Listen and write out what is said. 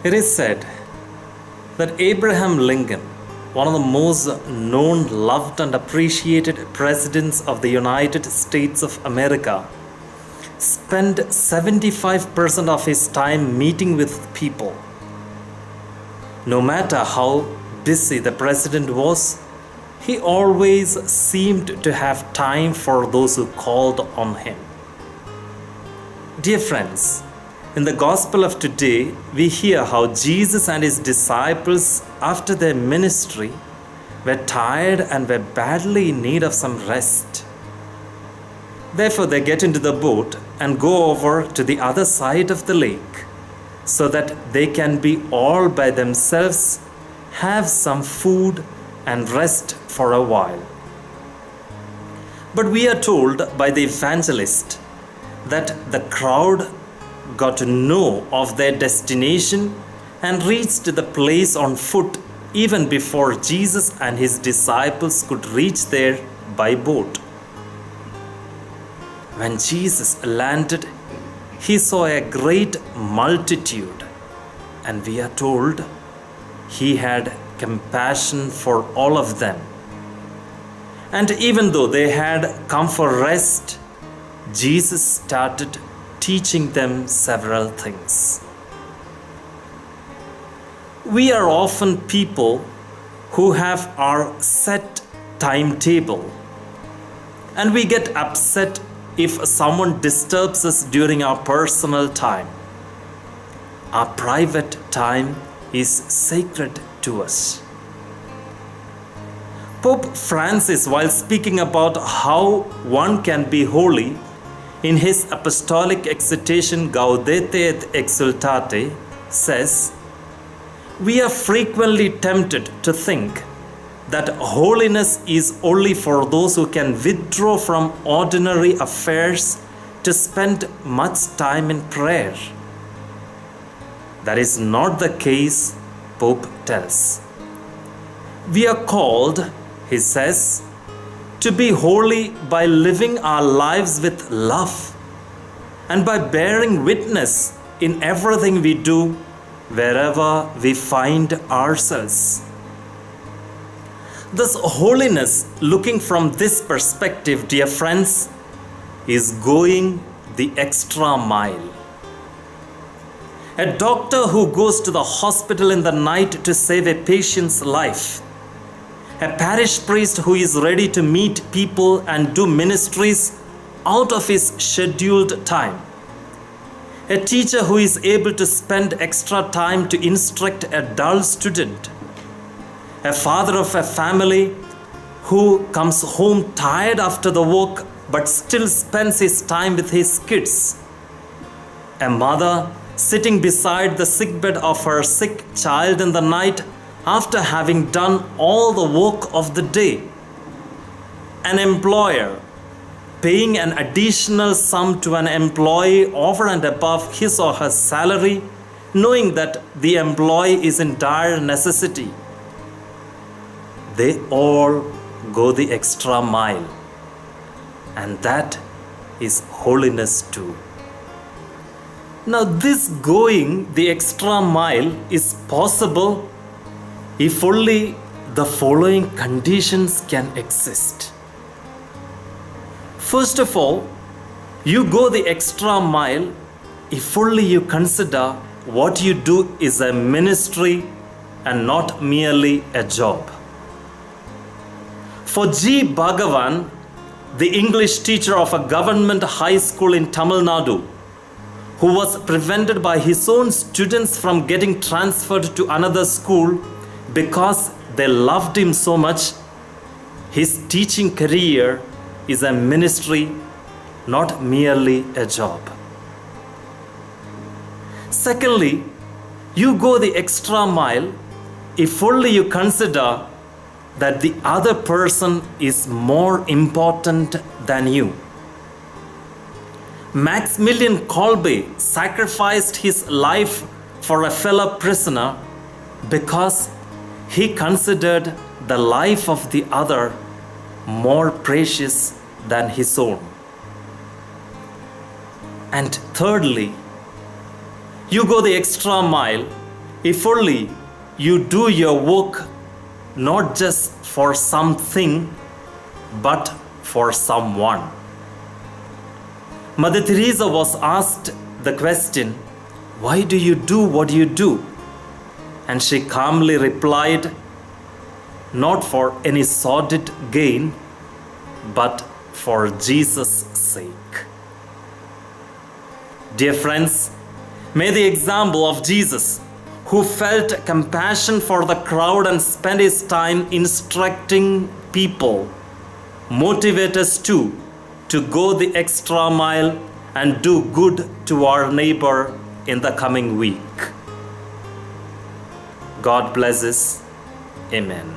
It is said that Abraham Lincoln, one of the most known, loved, and appreciated presidents of the United States of America, spent 75% of his time meeting with people. No matter how busy the president was, he always seemed to have time for those who called on him. Dear friends, in the Gospel of today, we hear how Jesus and his disciples, after their ministry, were tired and were badly in need of some rest. Therefore, they get into the boat and go over to the other side of the lake so that they can be all by themselves, have some food, and rest for a while. But we are told by the evangelist that the crowd got to know of their destination and reached the place on foot even before Jesus and his disciples could reach there by boat. When Jesus landed, he saw a great multitude, and we are told he had compassion for all of them. And even though they had come for rest, Jesus started teaching them several things. We are often people who have our set timetable, and we get upset if someone disturbs us during our personal time. Our private time is sacred to us. Pope Francis, while speaking about how one can be holy, in his apostolic exhortation Gaudete et Exsultate, says, "We are frequently tempted to think that holiness is only for those who can withdraw from ordinary affairs to spend much time in prayer. That is not the case," Pope tells. We are called, he says, to be holy by living our lives with love and by bearing witness in everything we do, wherever we find ourselves. Thus, holiness, looking from this perspective, dear friends, is going the extra mile. A doctor who goes to the hospital in the night to save a patient's life, a parish priest who is ready to meet people and do ministries out of his scheduled time, a teacher who is able to spend extra time to instruct a dull student, a father of a family who comes home tired after the work but still spends his time with his kids, a mother sitting beside the sickbed of her sick child in the night after having done all the work of the day, an employer paying an additional sum to an employee over and above his or her salary, knowing that the employee is in dire necessity. They all go the extra mile, and that is holiness too. Now, this going the extra mile is possible if only the following conditions can exist. First of all, you go the extra mile if only you consider what you do is a ministry and not merely a job. For G. Bhagavan, the English teacher of a government high school in Tamil Nadu, who was prevented by his own students from getting transferred to another school because they loved him so much, his teaching career is a ministry, not merely a job. Secondly, you go the extra mile if only you consider that the other person is more important than you. Maximilian Kolbe sacrificed his life for a fellow prisoner because he considered the life of the other more precious than his own. And thirdly, you go the extra mile If only you do your work not just for something, but for someone. Mother Teresa was asked the question, "Why do you do what you do?" And she calmly replied, "Not for any sordid gain, but for Jesus' sake." Dear friends, may the example of Jesus, who felt compassion for the crowd and spent his time instructing people, motivate us too to go the extra mile and do good to our neighbor in the coming week. God bless us. Amen.